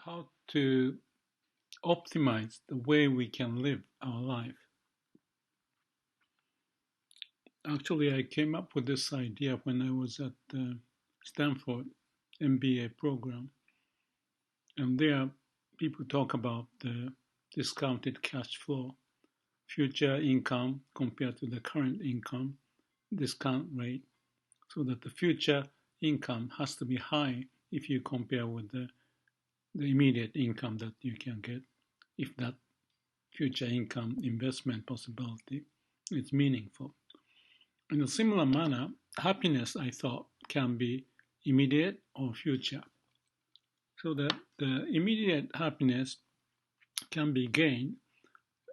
how to optimize the way we can live our life. Actually, I came up with this idea when I was at the Stanford MBA program, and there people talk about the discounted cash flow, future income compared to the current income discount rate, so that the future income has to be high if you compare with the immediate income that you can get, if that future income investment possibility is meaningful. In a similar manner, happiness, I thought, can be immediate or future. So that the immediate happiness can be gained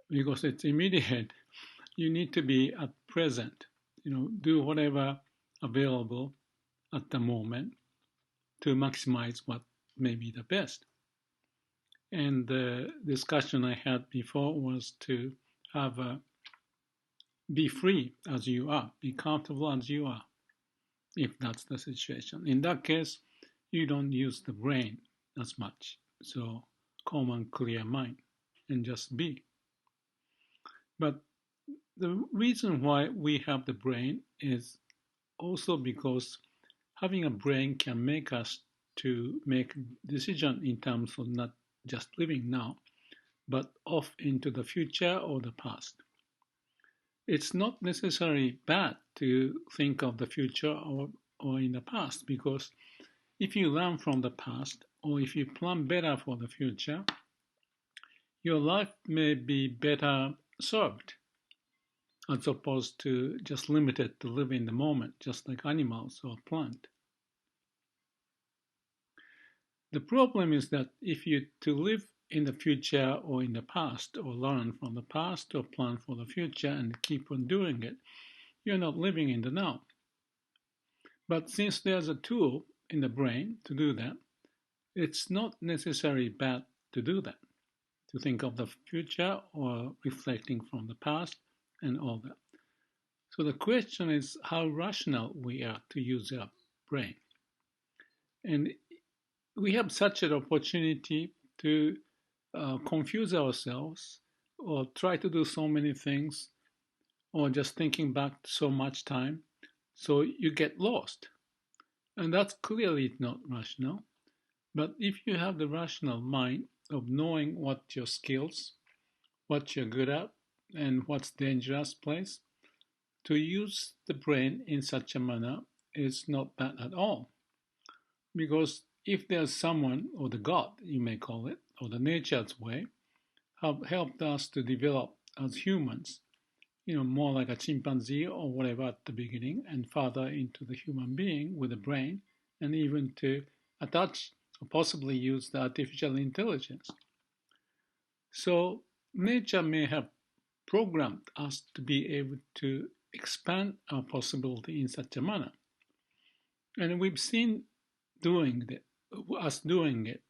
because it's immediate. You need to be at present, do whatever available at the moment to maximize what may be the best. And the discussion I had before was to have be free as you are, be comfortable as you are, if that's the situation. In that case, you don't use the brain as much. So calm and clear mind and just be. But the reason why we have the brain is also because having a brain can make us to make decision in terms of not just living now, but off into the future or the past. It's not necessarily bad to think of the future or in the past, because if you learn from the past or if you plan better for the future, your life may be better served as opposed to just limited to live in the moment, just like animals or plant. The problem is that if you to live in the future or in the past, or learn from the past or plan for the future and keep on doing it, you're not living in the now. But since there's a tool in the brain to do that, it's not necessarily bad to do that, to think of the future or reflecting from the past and all that. So the question is how rational we are to use our brain. And we have such an opportunity to confuse ourselves or try to do so many things or just thinking back so much time, so you get lost. And that's clearly not rational. But if you have the rational mind of knowing what your skills, what you're good at, and what's dangerous place, to use the brain in such a manner is not bad at all. Because if there's someone, or the God, you may call it, or the nature's way, have helped us to develop as humans, more like a chimpanzee or whatever at the beginning, and further into the human being with a brain, and even to attach or possibly use the artificial intelligence. So nature may have programmed us to be able to expand our possibility in such a manner. And we've seen us doing it,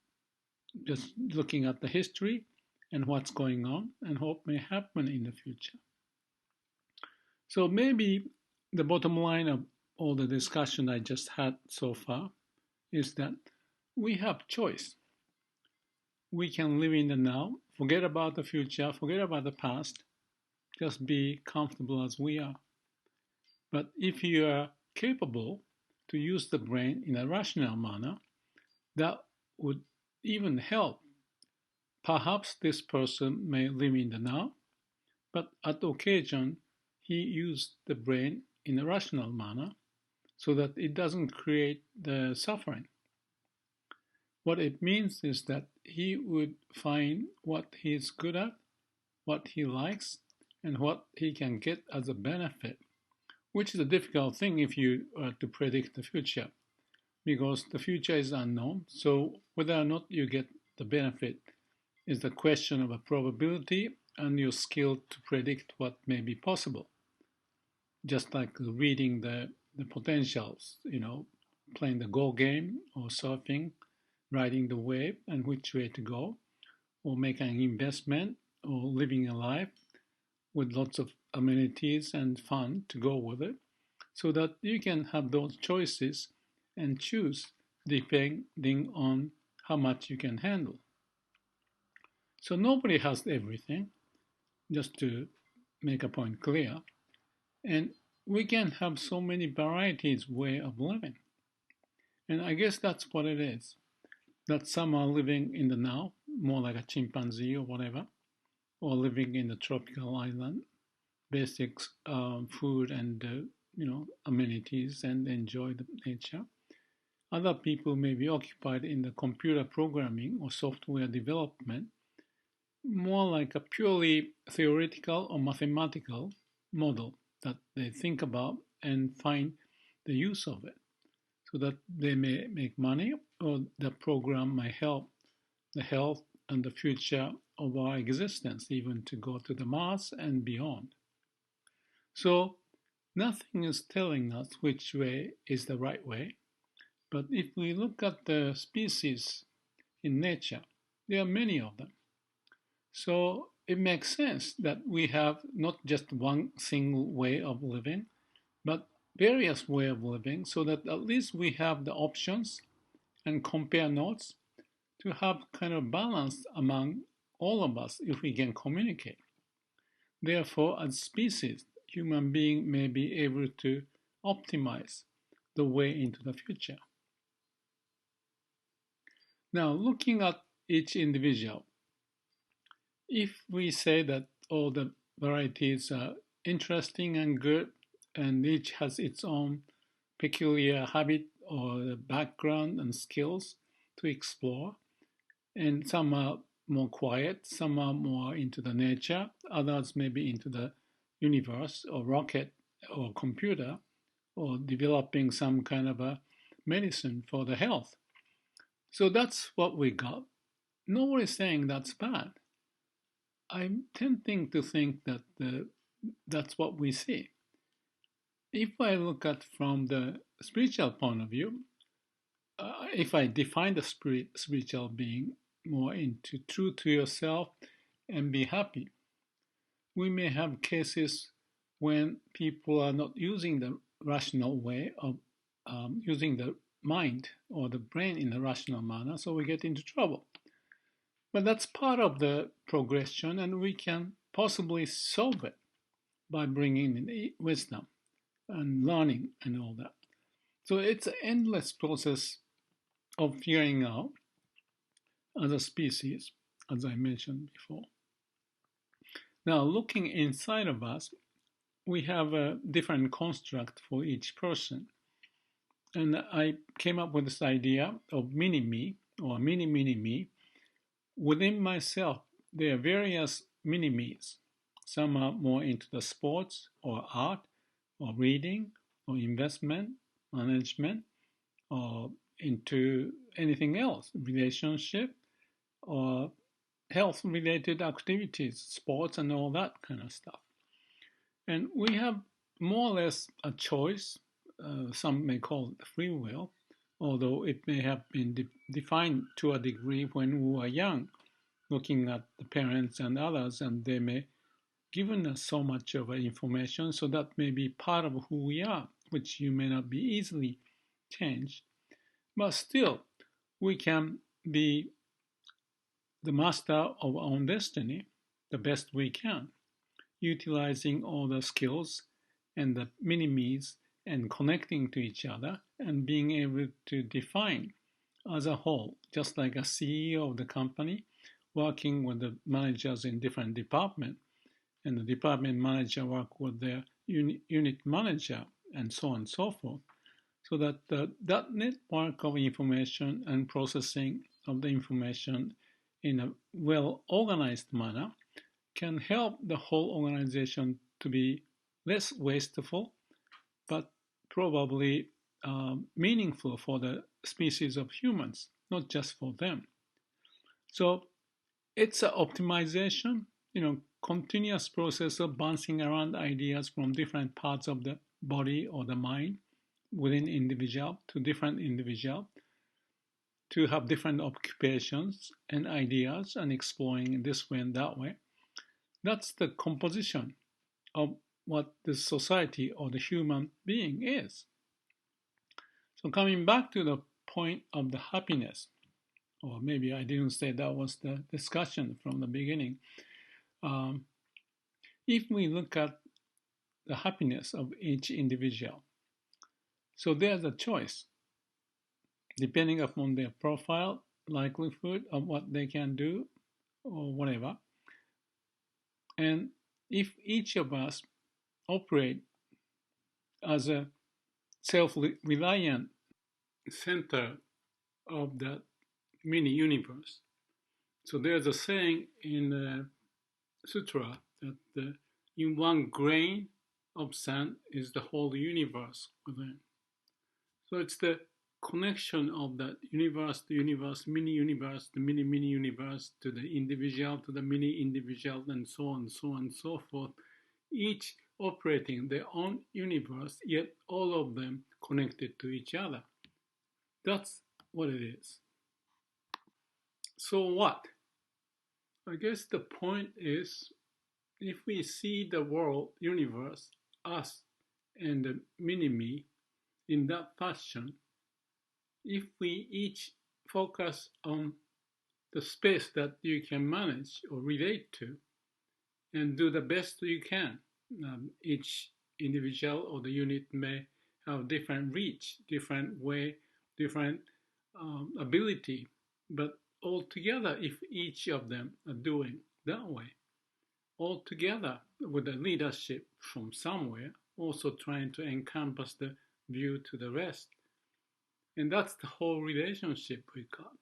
just looking at the history and what's going on and what may happen in the future. So maybe the bottom line of all the discussion I just had so far is that we have choice. We can live in the now, forget about the future, forget about the past, just be comfortable as we are. But if you are capable to use the brain in a rational manner, that would even help. Perhaps this person may live in the now, but at occasion he used the brain in a rational manner so that it doesn't create the suffering. What it means is that he would find what he's good at, what he likes, and what he can get as a benefit, which is a difficult thing if you are to predict the future, because the future is unknown. So whether or not you get the benefit is the question of a probability and your skill to predict what may be possible. Just like reading the potentials, playing the Go game or surfing, riding the wave and which way to go, or making an investment, or living a life with lots of amenities and fun to go with it, so that you can have those choices and choose depending on how much you can handle. So nobody has everything, just to make a point clear. And we can have so many varieties way of living. And I guess that's what it is. That some are living in the now, more like a chimpanzee or whatever, or living in the tropical island, basic food and amenities and enjoy the nature. Other people may be occupied in the computer programming or software development, more like a purely theoretical or mathematical model that they think about and find the use of it so that they may make money or the program might help the health and the future of our existence, even to go to the Mars and beyond. So nothing is telling us which way is the right way, but if we look at the species in nature, there are many of them. So it makes sense that we have not just one single way of living, but various way of living so that at least we have the options and compare notes to have kind of balance among all of us if we can communicate. Therefore, as species, human being may be able to optimize the way into the future. Now, looking at each individual, if we say that all the varieties are interesting and good, and each has its own peculiar habit or background and skills to explore, and some are more quiet, some are more into the nature, others may be into the universe or rocket or computer or developing some kind of a medicine for the health. So that's what we got. Nobody's saying that's bad. I'm tempting to think that that's what we see. If I look at from the spiritual point of view, if I define the spiritual being more into true to yourself and be happy, we may have cases when people are not using the rational way of using the mind or the brain in a rational manner, so we get into trouble. But that's part of the progression, and we can possibly solve it by bringing in wisdom and learning and all that. So it's an endless process of figuring out as a species, as I mentioned before. Now, looking inside of us, we have a different construct for each person. And I came up with this idea of mini me or mini me. Within myself, there are various mini me's. Some are more into the sports or art or reading or investment, management, or into anything else, relationship or health related activities, sports, and all that kind of stuff. And we have more or less a choice. Some may call it free will, although it may have been defined to a degree when we were young, looking at the parents and others, and they may given us so much of information, so that may be part of who we are, which you may not be easily changed. But still, we can be the master of our own destiny the best we can, utilizing all the skills and the mini-me's and connecting to each other and being able to define as a whole, just like a CEO of the company working with the managers in different departments, and the department manager work with their unit manager, and so on and so forth, so that that network of information and processing of the information in a well-organized manner can help the whole organization to be less wasteful, but probably meaningful for the species of humans, not just for them. So it's an optimization, continuous process of bouncing around ideas from different parts of the body or the mind within individual to different individual to have different occupations and ideas and exploring in this way and that way. That's the composition of what the society or the human being is. So coming back to the point of the happiness, or maybe I didn't say that was the discussion from the beginning. Um, if we look at the happiness of each individual, so there's a choice depending upon their profile, likelihood of what they can do, or whatever. And if each of us operate as a self-reliant center of that mini universe, so there's a saying in the sutra that in one grain of sand is the whole universe within. So it's the connection of that universe, mini universe, the mini mini universe to the individual, to the mini individual, and so on, so on, and so forth. Each operating their own universe, yet all of them connected to each other. That's what it is. So what? I guess the point is, if we see the world, universe, us, and the mini-me in that fashion, if we each focus on the space that you can manage or relate to and do the best you can, each individual or the unit may have different reach, different way, different ability, but altogether, if each of them are doing that way, all together with the leadership from somewhere, also trying to encompass the view to the rest. And that's the whole relationship we got.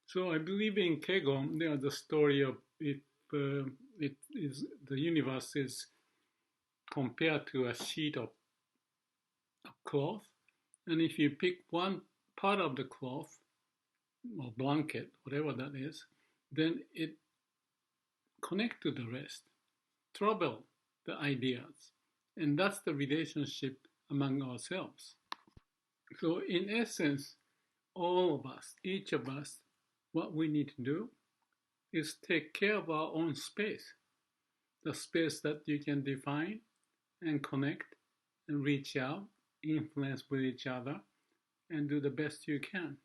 So I believe in Kegom, there's the story of if it is the universe is compared to a sheet of cloth, and if you pick one part of the cloth or blanket, whatever that is, then it connect to the rest, travel the ideas, and that's the relationship among ourselves. So in essence, all of us, each of us, what we need to do is take care of our own space, the space that you can define and connect and reach out, influence with each other, and do the best you can.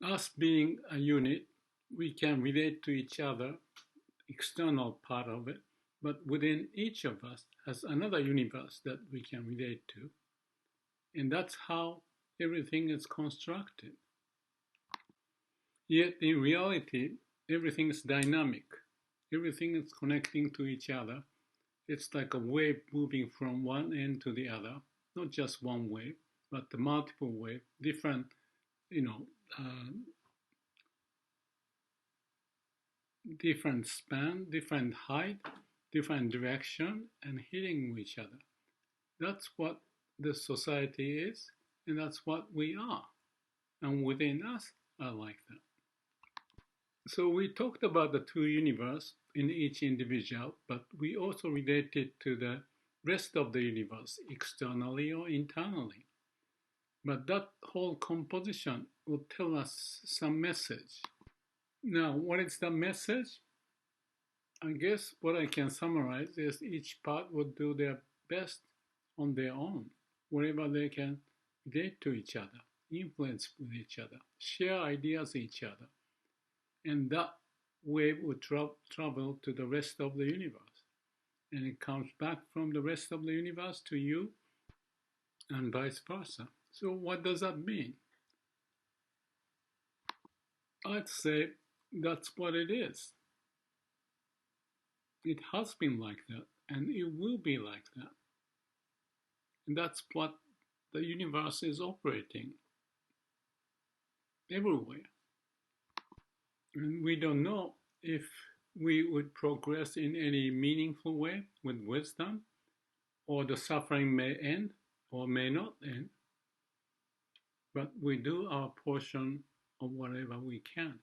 Us being a unit, we can relate to each other, external part of it, but within each of us has another universe that we can relate to. And that's how everything is constructed. Yet in reality, everything is dynamic. Everything is connecting to each other. It's like a wave moving from one end to the other, not just one wave, but the multiple wave, different, different span, different height, different direction, and hitting each other. That's what the society is, and that's what we are. And within us are like that. So we talked about the two universe in each individual, but we also related to the rest of the universe, externally or internally. But that whole composition will tell us some message. Now, what is the message? I guess what I can summarize is each part will do their best on their own, wherever they can relate to each other, influence with each other, share ideas with each other. And that wave would travel to the rest of the universe. And it comes back from the rest of the universe to you and vice versa. So what does that mean? I'd say that's what it is. It has been like that, and it will be like that. And that's what the universe is operating everywhere. And we don't know if we would progress in any meaningful way with wisdom, or the suffering may end or may not end. But we do our portion of whatever we can.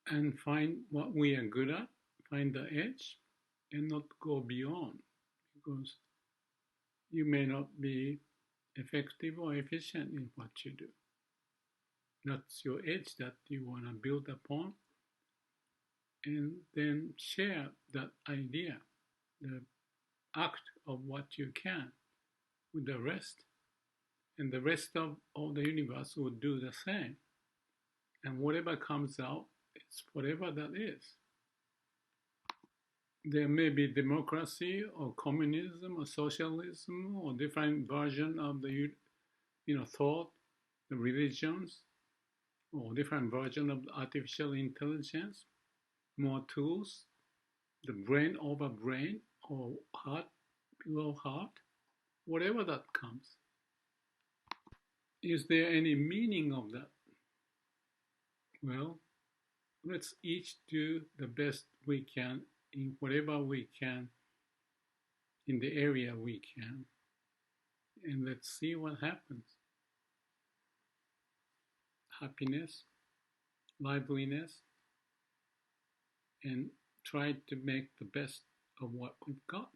And find what we are good at, find the edge, and not go beyond. Because you may not be effective or efficient in what you do. That's your edge that you want to build upon, and then share that idea, the act of what you can with the rest, and the rest of the universe will do the same. And whatever comes out, it's whatever that is. There may be democracy or communism or socialism or different version of the thought, the religions, or different version of artificial intelligence, more tools, the brain over brain, or heart below heart, whatever that comes. Is there any meaning of that? Well, let's each do the best we can in whatever we can, in the area we can, and let's see what happens. Happiness, liveliness, and try to make the best of what we've got.